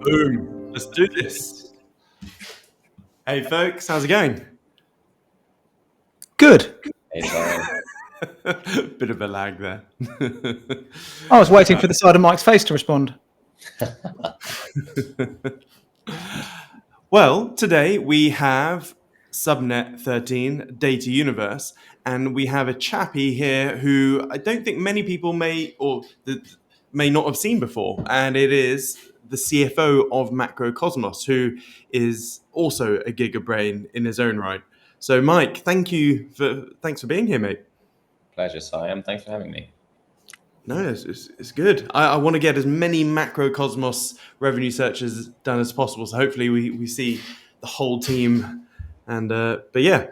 Boom. Let's do this. Hey, folks. How's it going? Good. Bit of a lag there. I was waiting for the side of Mike's face to respond. Well, today we have Subnet 13 Data Universe, and we have a chappie here who I don't think many people may not have seen before, and it is the CFO of Macrocosmos, who is also a gigabrain in his own right. So, Mike, thanks for being here, mate. Pleasure, Siam. Thanks for having me. No, it's good. I want to get as many Macrocosmos revenue searches done as possible. So hopefully we see the whole team. And but yeah,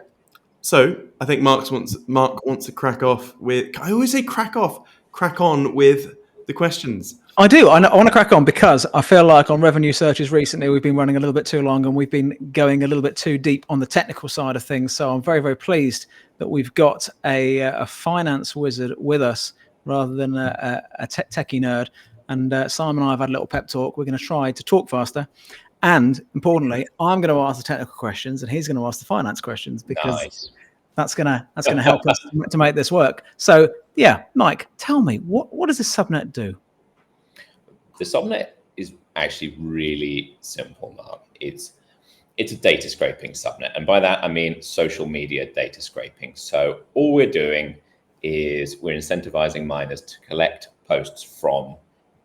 so I think Mark wants to crack off with. I always say crack on with the questions. I do. I want to crack on because I feel like on revenue searches recently we've been running a little bit too long and we've been going a little bit too deep on the technical side of things. So I'm very, very pleased that we've got a finance wizard with us rather than a techie nerd. And Simon and I have had a little pep talk. We're going to try to talk faster. And importantly, I'm going to ask the technical questions and he's going to ask the finance questions because that's going to help us to make this work. So yeah, Mike, tell me, what does this subnet do? The subnet is actually really simple, Mark. It's a data scraping subnet. And by that, I mean social media data scraping. So all we're doing is we're incentivizing miners to collect posts from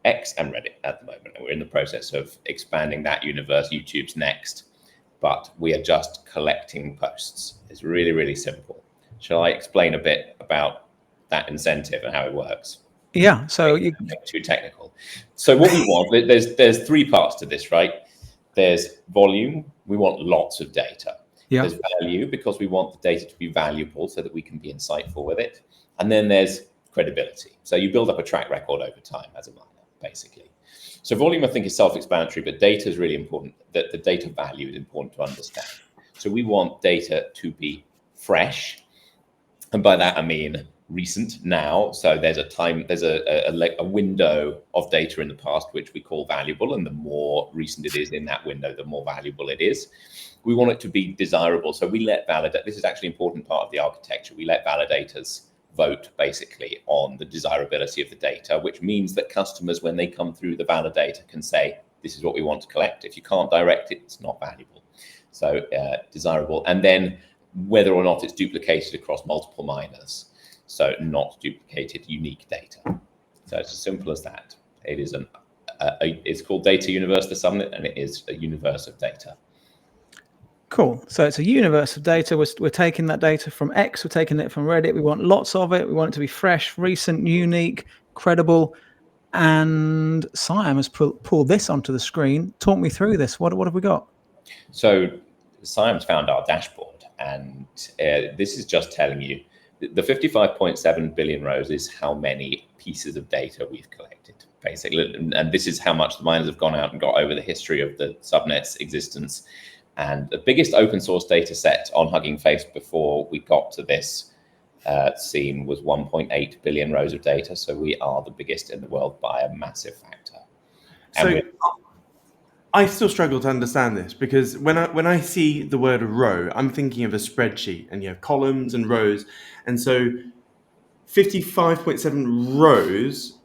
X and Reddit at the moment. And we're in the process of expanding that universe. YouTube's next, but we are just collecting posts. It's really, really simple. Shall I explain a bit about that incentive and how it works? Yeah, so too technical. So what we want, there's three parts to this, right? There's volume. We want lots of data. Yeah. There's value because we want the data to be valuable so that we can be insightful with it. And then there's credibility. So you build up a track record over time as a miner, basically. So volume, I think, is self-explanatory, but data is really important. That the data value is important to understand. So we want data to be fresh. And by that, I mean recent now. So there's a window of data in the past, which we call valuable. And the more recent it is in that window, the more valuable it is. We want it to be desirable. So we let this is actually an important part of the architecture. We let validators vote basically on the desirability of the data, which means that customers, when they come through the validator, can say, this is what we want to collect. If you can't direct it, it's not valuable. So desirable. And then whether or not it's duplicated across multiple miners. So not duplicated unique data. So it's as simple as that. It is it's called Data Universe, the Subnet, and it is a universe of data. Cool. So it's a universe of data. We're taking that data from X. We're taking it from Reddit. We want lots of it. We want it to be fresh, recent, unique, credible. And Siam has pulled this onto the screen. Talk me through this. What have we got? So Siam's found our dashboard, and this is just telling you the 55.7 billion rows is how many pieces of data we've collected, basically. And this is how much the miners have gone out and got over the history of the subnet's existence. And the biggest open source data set on Hugging Face before we got to this scene was 1.8 billion rows of data. So we are the biggest in the world by a massive factor. So I still struggle to understand this because when I see the word row, I'm thinking of a spreadsheet and you have columns and rows. And so 55.7 rows.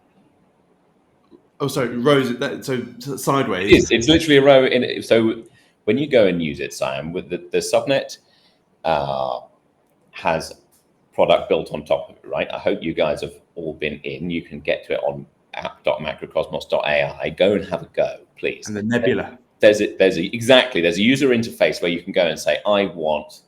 Oh, sorry, rows. So sideways. It's literally a row in it. So when you go and use it, Siam, with the subnet has product built on top of it, right? I hope you guys have all been in. You can get to it on app.macrocosmos.ai. Go and have a go, please. And the Nebula. There's a user interface where you can go and say, I want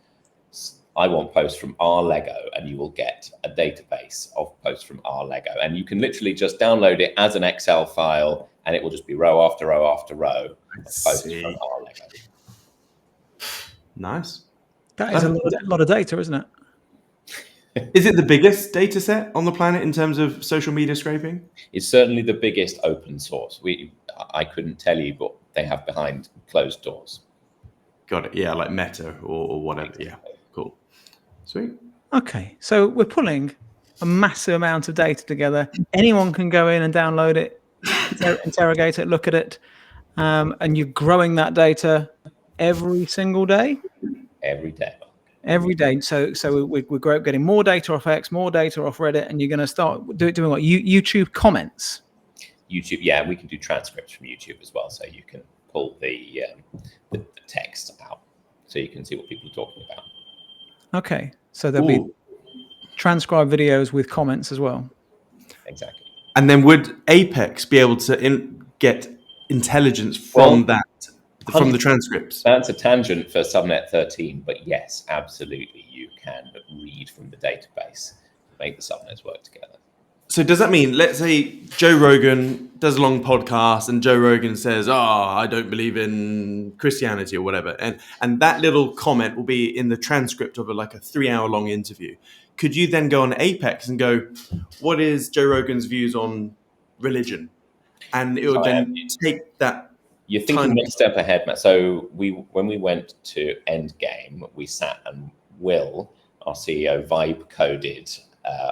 posts from our Lego, and you will get a database of posts from our Lego. And you can literally just download it as an Excel file, and it will just be row after row after row of posts from our Lego. Nice. That is a lot of data, isn't it? Is it the biggest data set on the planet in terms of social media scraping? It's certainly the biggest open source. I couldn't tell you what they have behind closed doors. Got it. Yeah, like Meta or whatever. Yeah, cool. Sweet. Okay, so we're pulling a massive amount of data together. Anyone can go in and download it, interrogate it, look at it. and you're growing that data every single day. Every day. Every day. So we're getting more data off X, more data off Reddit, and you're going to start doing what? YouTube comments. YouTube, yeah, we can do transcripts from YouTube as well, so you can pull the text out, so you can see what people are talking about. Okay, so there'll be transcribed videos with comments as well. Exactly. And then would Apex be able to get intelligence from from the transcripts? That's a tangent for Subnet 13, but yes, absolutely, you can read from the database, make the subnets work together. So does that mean, let's say Joe Rogan does a long podcast and Joe Rogan says, I don't believe in Christianity or whatever. And that little comment will be in the transcript of a 3-hour-long interview. Could you then go on Apex and go, what is Joe Rogan's views on religion? And it would then take that. You're thinking one step ahead, Matt. So when we went to Endgame, we sat and Will, our CEO, vibe coded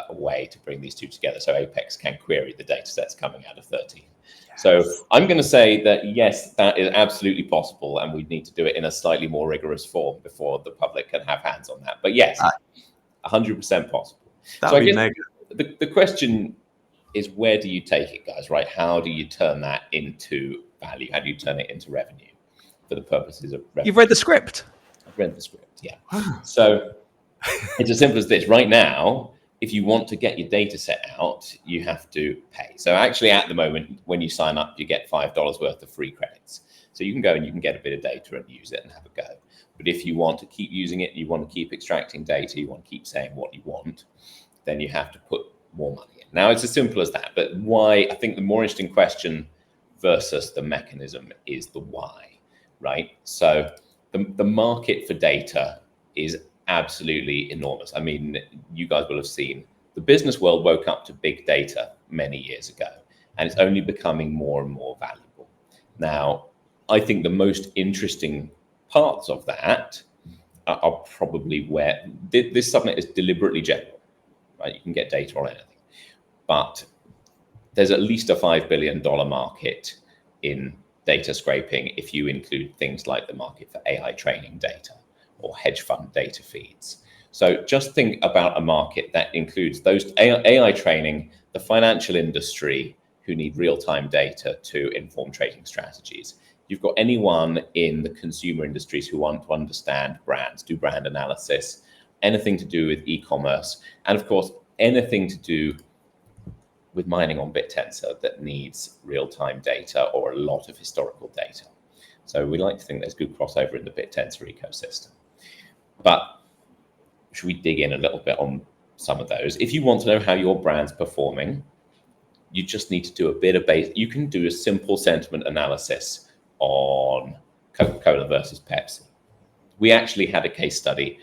a way to bring these two together so Apex can query the data sets coming out of 13. Yes. So I'm going to say that, yes, that is absolutely possible, and we need to do it in a slightly more rigorous form before the public can have hands on that. But yes, 100% possible. So I guess the question is, where do you take it, guys, right? How do you turn that into value? How do you turn it into revenue for the purposes of revenue? You've read the script. I've read the script, yeah. So it's as simple as this. Right now, if you want to get your data set out, you have to pay. So actually at the moment, when you sign up, you get $5 worth of free credits. So you can go and you can get a bit of data and use it and have a go. But if you want to keep using it, you want to keep extracting data, you want to keep saying what you want, then you have to put more money in. Now, it's as simple as that. But why? I think the more interesting question versus the mechanism is the why, right? So the market for data is absolutely enormous. I mean, you guys will have seen the business world woke up to big data many years ago, and it's only becoming more and more valuable. Now, I think the most interesting parts of that are probably where this subnet is deliberately general, right? You can get data on anything, but there's at least a $5 billion market in data scraping if you include things like the market for AI training data or hedge fund data feeds. So just think about a market that includes those AI training, the financial industry who need real-time data to inform trading strategies. You've got anyone in the consumer industries who want to understand brands, do brand analysis, anything to do with e-commerce, and of course, anything to do with mining on Bittensor that needs real-time data or a lot of historical data. So we like to think there's good crossover in the Bittensor ecosystem. But should we dig in a little bit on some of those? If you want to know how your brand's performing, you just need to do a bit of base. You can do a simple sentiment analysis on Coca-Cola versus Pepsi. We actually had a case study.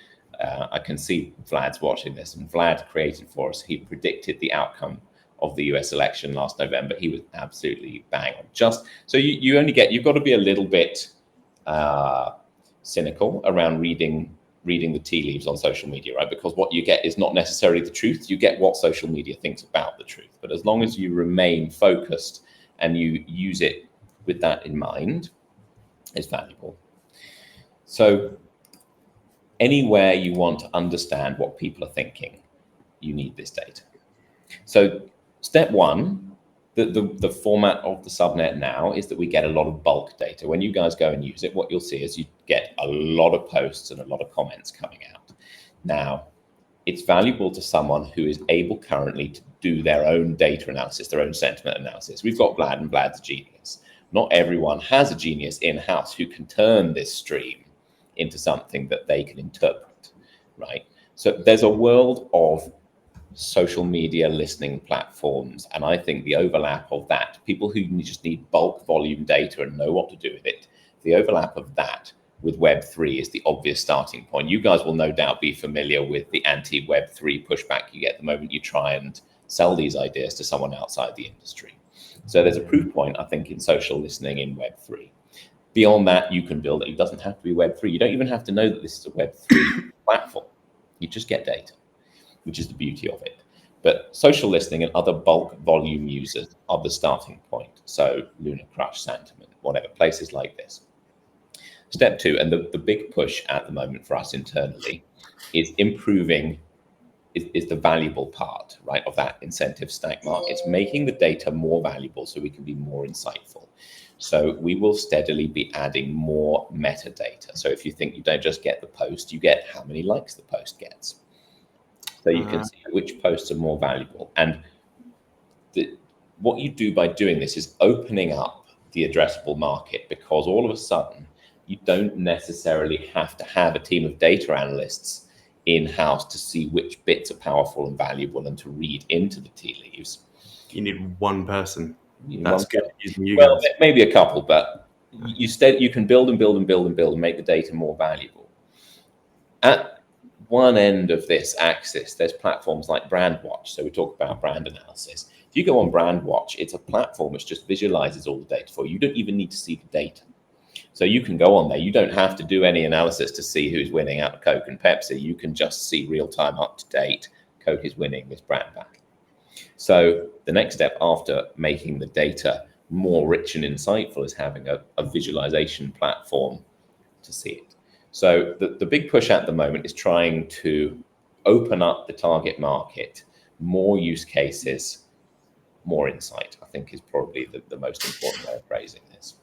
I can see Vlad's watching this, and Vlad created for us. He predicted the outcome of the US election last November. He was absolutely bang on. Just so you've got to be a little bit cynical around reading the tea leaves on social media, right? Because what you get is not necessarily the truth. You get what social media thinks about the truth. But as long as you remain focused and you use it with that in mind, it's valuable. So anywhere you want to understand what people are thinking, you need this data. So step one, the format of the subnet now is that we get a lot of bulk data. When you guys go and use it, what you'll see is you get a lot of posts and a lot of comments coming out. Now, it's valuable to someone who is able currently to do their own data analysis, their own sentiment analysis. We've got Vlad, and Vlad's a genius. Not everyone has a genius in-house who can turn this stream into something that they can interpret, right? So there's a world of social media listening platforms, and I think the overlap of that, people who just need bulk volume data and know what to do with it, the overlap of that with Web3 is the obvious starting point. You guys will no doubt be familiar with the anti-Web3 pushback you get the moment you try and sell these ideas to someone outside the industry. So there's a proof point, I think, in social listening in Web3. Beyond that, you can build it. It doesn't have to be Web3. You don't even have to know that this is a Web3 platform. You just get data, which is the beauty of it. But social listening and other bulk volume users are the starting point. So Lunar Crush, Sentiment, whatever, places like this. Step two, and the big push at the moment for us internally, is improving, is the valuable part, right, of that incentive stack, Mark. It's making the data more valuable so we can be more insightful. So we will steadily be adding more metadata. So if you think you don't just get the post, you get how many likes the post gets. So you can see which posts are more valuable. And what you do by doing this is opening up the addressable market, because all of a sudden you don't necessarily have to have a team of data analysts in-house to see which bits are powerful and valuable and to read into the tea leaves. You need one person. That's good using you well, guys. maybe a couple, but you can build and build and build and build and make the data more valuable. At one end of this axis, there's platforms like Brandwatch. So we talk about brand analysis. If you go on Brandwatch, it's a platform which just visualizes all the data for you. You don't even need to see the data. So you can go on there. You don't have to do any analysis to see who's winning out of Coke and Pepsi. You can just see real time, up to date. Coke is winning this brand back. So the next step after making the data more rich and insightful is having a visualization platform to see it. So the big push at the moment is trying to open up the target market, more use cases, more insight, I think is probably the most important way of phrasing this.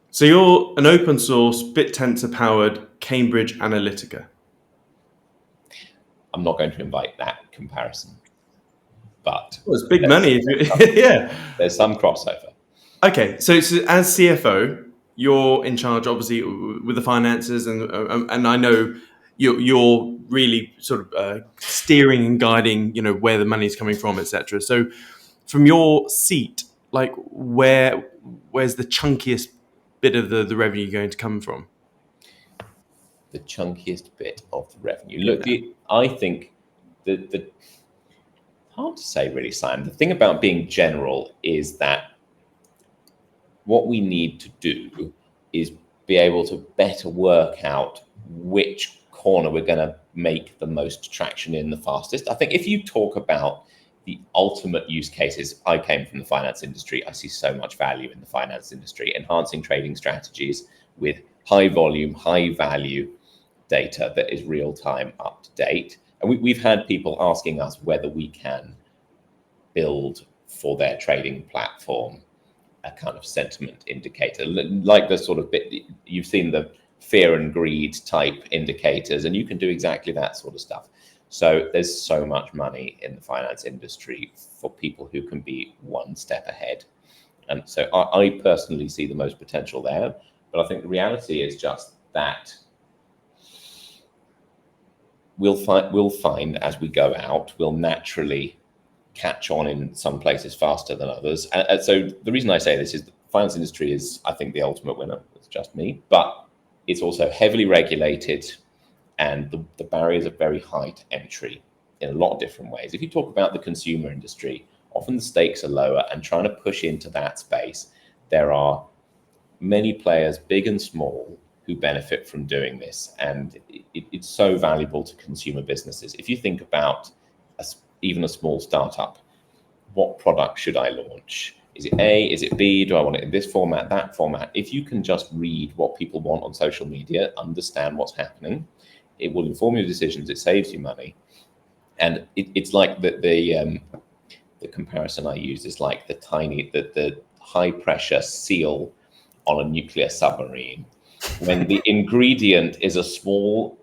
So you're an open source Bittensor powered Cambridge Analytica. I'm not going to invite that comparison, but Well, it's big money. Yeah. There's some crossover. Okay, so as CFO, you're in charge, obviously, with the finances, and I know you're really sort of steering and guiding, where the money's coming from, etc. So, from your seat, like where's the chunkiest bit of the revenue going to come from? The chunkiest bit of the revenue. Look, I think the hard to say really, Simon. The thing about being general is that what we need to do is be able to better work out which corner we're going to make the most traction in the fastest. I think if you talk about the ultimate use cases, I came from the finance industry. I see so much value in the finance industry, enhancing trading strategies with high volume, high value data that is real time, up to date. And we've had people asking us whether we can build for their trading platform a kind of sentiment indicator, like the sort of bit you've seen, the fear and greed type indicators, and you can do exactly that sort of stuff. So there's so much money in the finance industry for people who can be one step ahead. And so I personally see the most potential there. But I think the reality is just that we'll find as we go out, we'll naturally catch on in some places faster than others. And so the reason I say this is the finance industry is, I think, the ultimate winner. It's just me, but it's also heavily regulated, and the barriers are very high to entry in a lot of different ways. If you talk about the consumer industry, often the stakes are lower, and trying to push into that space, there are many players, big and small, who benefit from doing this. And it's so valuable to consumer businesses. If you think about even a small startup, what product should I launch? Is it A? Is it B? Do I want it in this format, that format? If you can just read what people want on social media, understand what's happening, it will inform your decisions. It saves you money. And it's like the comparison I use is like the high pressure seal on a nuclear submarine. When the ingredient is a small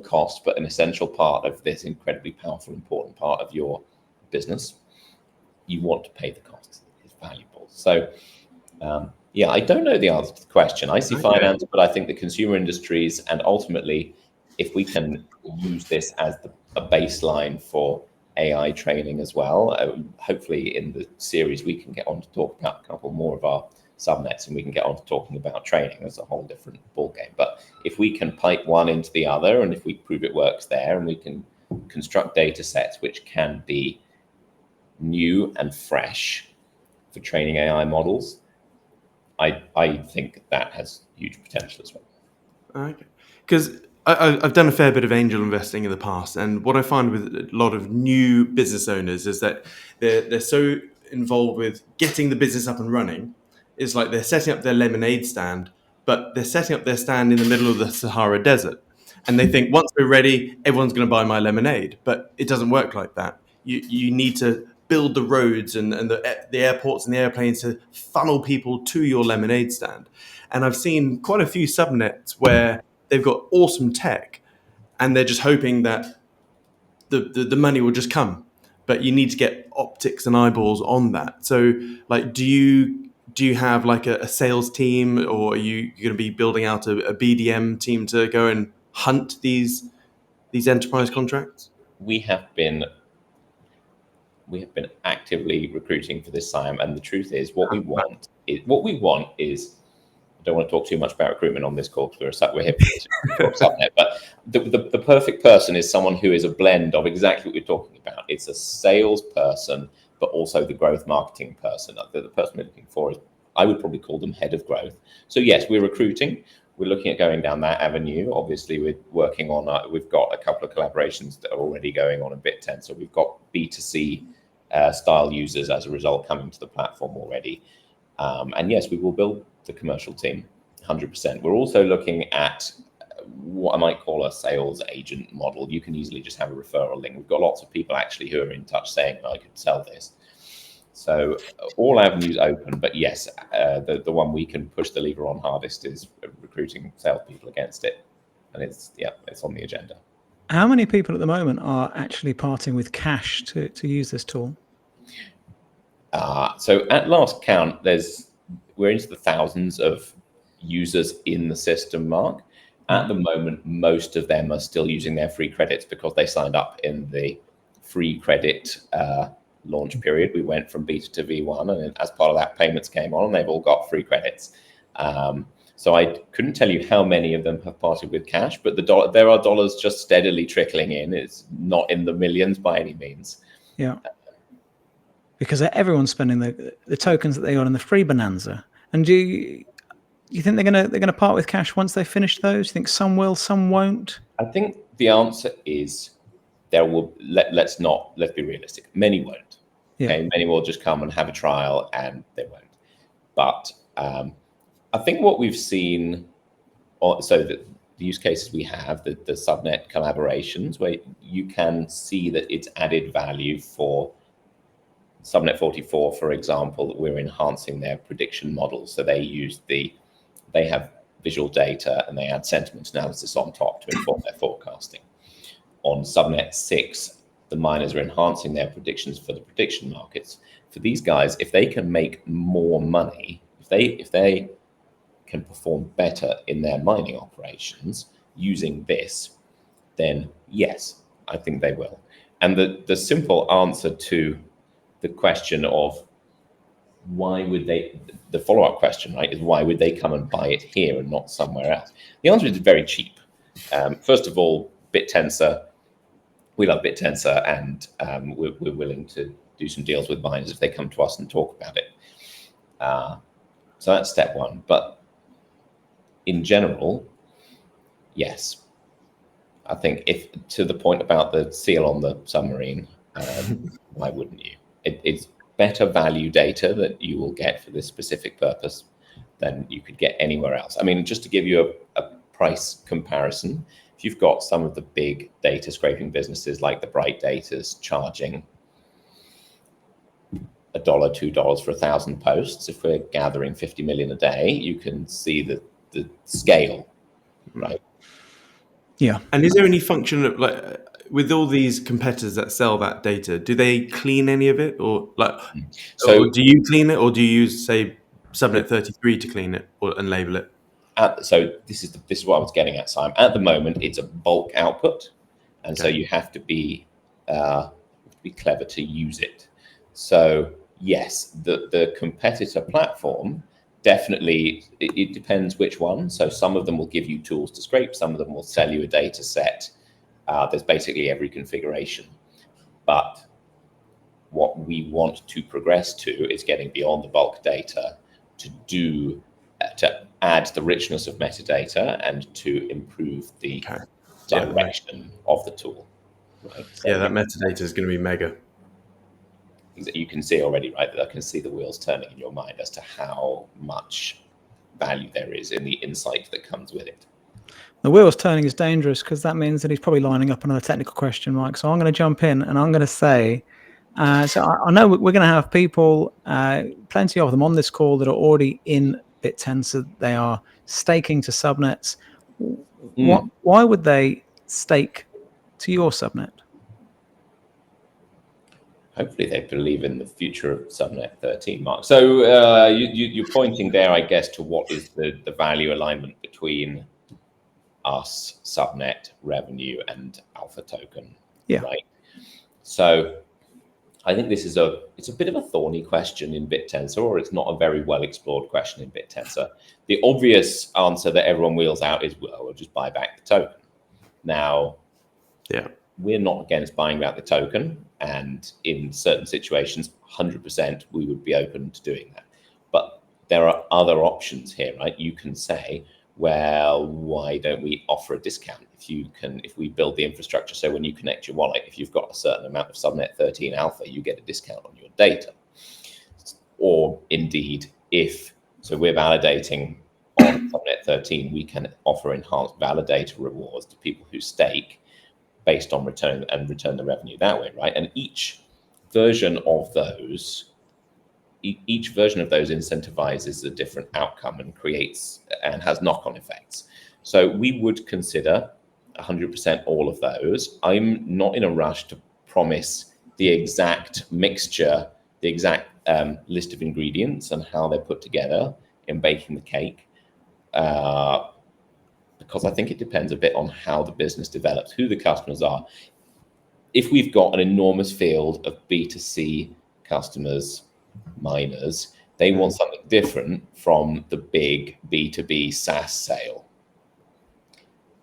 cost, but an essential part of this incredibly powerful, important part of your business, you want to pay the cost. It's valuable. So, I don't know the answer to the question. I see finance, but I think the consumer industries, and ultimately, if we can use this as a baseline for AI training as well, hopefully in the series we can get on to talk about a couple more of our subnets, and we can get on to talking about training. That's a whole different ballgame. But if we can pipe one into the other, and if we prove it works there, and we can construct data sets which can be new and fresh for training AI models, I think that has huge potential as well. Okay, because I've done a fair bit of angel investing in the past, and what I find with a lot of new business owners is that they're so involved with getting the business up and running. It's like they're setting up their lemonade stand, but they're setting up their stand in the middle of the Sahara Desert, and they think once we're ready, everyone's going to buy my lemonade. But it doesn't work like that. You need to build the roads and the airports and the airplanes to funnel people to your lemonade stand. And I've seen quite a few subnets where they've got awesome tech and they're just hoping that the money will just come, but you need to get optics and eyeballs on that. So like do you have like a sales team, or are you going to be building out a BDM team to go and hunt these enterprise contracts? We have been actively recruiting for this, Siam, and the truth is what we want is I don't want to talk too much about recruitment on this call because we're here to talk Subnet, but the perfect person is someone who is a blend of exactly what we're talking about. It's a sales person, but also the growth marketing person. The person we're looking for is, I would probably call them head of growth. So yes, we're recruiting. We're looking at going down that avenue. Obviously, we're working on, we've got a couple of collaborations that are already going on in Bittensor. We've got B2C style users as a result coming to the platform already. And yes, we will build the commercial team 100%. We're also looking at what I might call a sales agent model. You can easily just have a referral link. We've got lots of people actually who are in touch saying, I could sell this. So all avenues open, but yes, the one we can push the lever on hardest is recruiting salespeople against it. And it's on the agenda. How many people at the moment are actually parting with cash to use this tool? So at last count, we're into the thousands of users in the system, Mark. At the moment, most of them are still using their free credits because they signed up in the free credit launch period. We went from beta to V1, and as part of that, payments came on, and they've all got free credits. So I couldn't tell you how many of them have parted with cash, but there are dollars just steadily trickling in. It's not in the millions by any means. Yeah. Because everyone's spending the tokens that they got in the free bonanza. And do you think they're gonna part with cash once they finish those? Do you think some will, some won't? I think the answer is there will. Let's be realistic. Many won't. Yeah. Okay, many will just come and have a trial, and they won't. But I think what we've seen, so the use cases we have, the subnet collaborations, where you can see that it's added value for Subnet 44, for example, that we're enhancing their prediction models. So they have visual data and they add sentiment analysis on top to inform their forecasting. On Subnet 6, the miners are enhancing their predictions for the prediction markets. For these guys, if they can make more money, if they can perform better in their mining operations using this, then yes, I think they will. And the simple answer to the question of why would the follow-up question, right, is why would they come and buy it here and not somewhere else? The answer is very cheap. First of all, Bittensor, we love Bittensor, and we're willing to do some deals with miners if they come to us and talk about it. So that's step one. But in general, yes, I think if to the point about the seal on the submarine, why wouldn't you? It's better value data that you will get for this specific purpose than you could get anywhere else. I mean, just to give you a price comparison, if you've got some of the big data scraping businesses like the Bright Data's charging $1, $2 for 1,000 posts, if we're gathering 50 million a day, you can see the scale, right? Yeah. And is there any function of like with all these competitors that sell that data, do they clean any of it, or like, So or do you clean it, or do you use say Subnet 33 to clean it and label it? So this is what I was getting at, Simon. At the moment, it's a bulk output, and so you have to be clever to use it. So yes, the competitor platform definitely it depends which one. So some of them will give you tools to scrape, some of them will sell you a data set. There's basically every configuration, but what we want to progress to is getting beyond the bulk data to add the richness of metadata and to improve the direction of the tool. Right? So that metadata is going to be mega. you can see already, right, that I can see the wheels turning in your mind as to how much value there is in the insight that comes with it. The wheels turning is dangerous because that means that he's probably lining up another technical question, Mike. So I'm going to jump in and I'm going to say, so I know we're going to have people, plenty of them on this call that are already in Bittensor. They are staking to subnets. Why would they stake to your subnet? Hopefully they believe in the future of Subnet 13, Mark. So you're pointing there, I guess, to what is the value alignment between us, Subnet, revenue, and Alpha Token, right? So I think this is it's a bit of a thorny question in Bittensor, or it's not a very well explored question in Bittensor. The obvious answer that everyone wheels out is, well, we'll just buy back the token. Now, we're not against buying back the token, and in certain situations, 100% we would be open to doing that. But there are other options here, right? You can say, well, why don't we offer a discount? If we build the infrastructure, so when you connect your wallet, if you've got a certain amount of Subnet 13 alpha, you get a discount on your data. Or indeed, so we're validating on Subnet 13, we can offer enhanced validator rewards to people who stake based on return the revenue that way, right? And each version of those incentivizes a different outcome and has knock-on effects. So we would consider 100% all of those. I'm not in a rush to promise the exact mixture, the exact list of ingredients and how they're put together in baking the cake, because I think it depends a bit on how the business develops, who the customers are. If we've got an enormous field of B2C customers, miners, they want something different from the big B2B SaaS sale.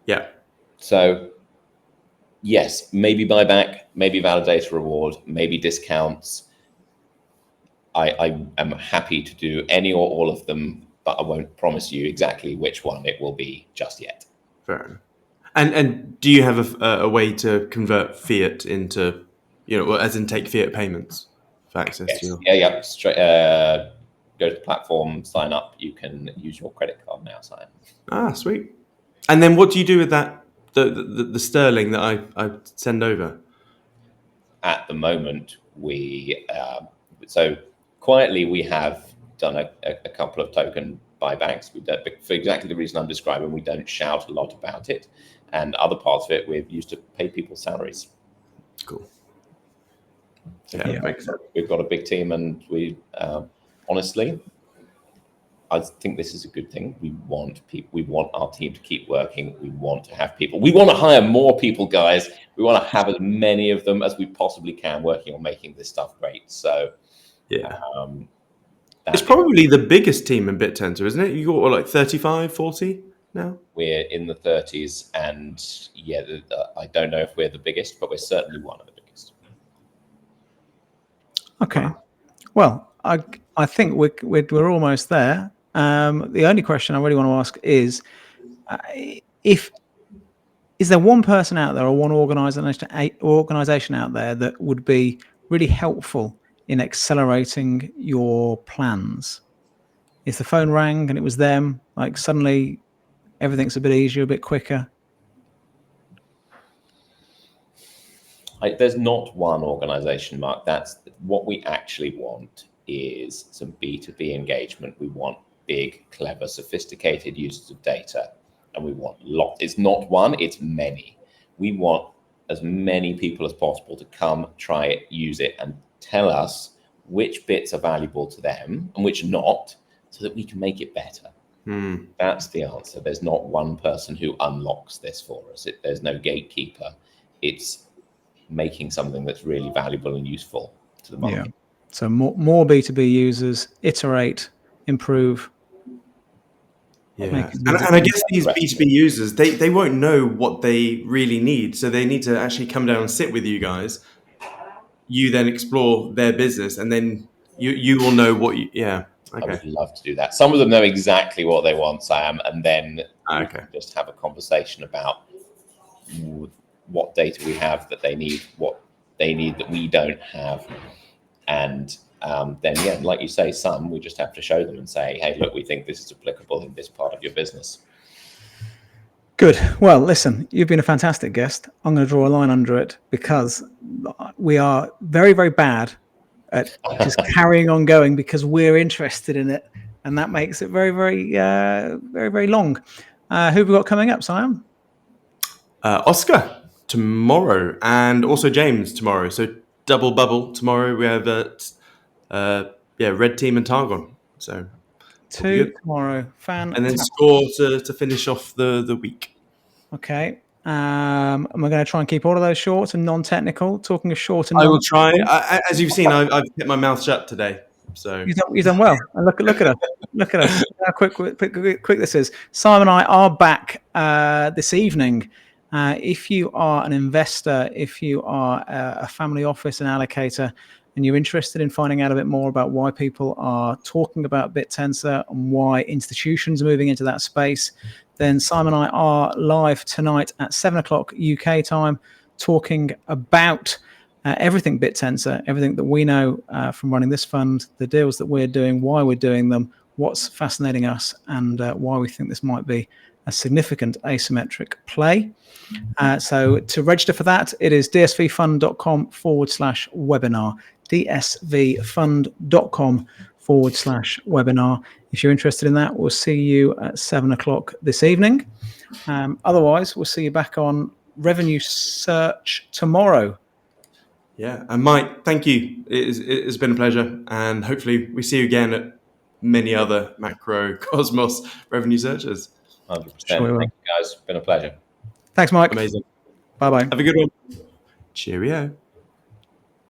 Yeah. So yes, maybe buyback, maybe validator reward, maybe discounts. I am happy to do any or all of them, but I won't promise you exactly which one it will be just yet. Fair enough. And do you have a way to convert fiat into, as in take fiat payments for access to your... Yeah. Straight, go to the platform, sign up. You can use your credit card now, Siam. Ah, sweet. And then what do you do with that, the sterling that I send over? At the moment, so quietly we have done a couple of token buybacks. We don't, for exactly the reason I'm describing. We don't shout a lot about it, and other parts of it we've used to pay people's salaries. Cool. So we've got a big team, and we honestly, I think this is a good thing. We want people. We want our team to keep working. We want to have people. We want to hire more people, guys. We want to have as many of them as we possibly can working on making this stuff great. So, it's probably the biggest team in Bittensor, isn't it? You got like 35, 40 now? We're in the 30s, and I don't know if we're the biggest, but we're certainly one of the biggest. Okay. Well, I think we're almost there. The only question I really want to ask is, is there one person out there or one organization out there that would be really helpful in accelerating your plans? If the phone rang and it was them, like suddenly everything's a bit easier, a bit quicker. There's not one organization, Mark. That's what we actually want, is some B2B engagement. We want big, clever, sophisticated users of data, and we want it's not one, it's many. We want as many people as possible to come, try it, use it, and tell us which bits are valuable to them and which not, so that we can make it better. That's the answer. There's not one person who unlocks this for us. There's no gatekeeper. It's making something that's really valuable and useful to the market. Yeah. So more B2B users, iterate, improve. Yeah. And I guess these B2B users, they won't know what they really need. So they need to actually come down and sit with you guys. You then explore their business, and then you will know what you... Yeah. Okay. I would love to do that. Some of them know exactly what they want, Sam, and then we can just have a conversation about what data we have that they need, what they need that we don't have. And then, yeah, like you say, some we just have to show them and say, hey, look, we think this is applicable in this part of your business. Good. Well, listen, you've been a fantastic guest. I'm going to draw a line under it because we are very, very bad at just carrying on going because we're interested in it. And that makes it very, very, very, very long. Who have we got coming up, Siam? Oscar tomorrow, and also James tomorrow. So double bubble tomorrow. We have Red Team and Targon. So 2 tomorrow. Fantastic. And then Score to finish off the week. Okay. Am I going to try and keep all of those short and non-technical? Talking of short and I will try. As you've seen, I've kept my mouth shut today. So you've done well. And look at us. Look at us. How quick this is. Simon and I are back this evening. If you are an investor, if you are a family office and allocator, and you're interested in finding out a bit more about why people are talking about Bittensor and why institutions are moving into that space, then Simon and I are live tonight at 7 o'clock UK time, talking about everything Bittensor, everything that we know from running this fund, the deals that we're doing, why we're doing them, what's fascinating us, and why we think this might be a significant asymmetric play. So to register for that, it is dsvfund.com/webinar, dsvfund.com/webinar. If you're interested in that, we'll see you at 7 o'clock this evening. Otherwise, we'll see you back on Revenue Search tomorrow. Yeah, and Mike, thank you. It's been a pleasure, and hopefully we see you again at many other macro cosmos revenue searches. 100%. Sure. Thank you, guys. It's been a pleasure. Thanks, Mike. Amazing. Bye-bye. Have a good one. Cheerio.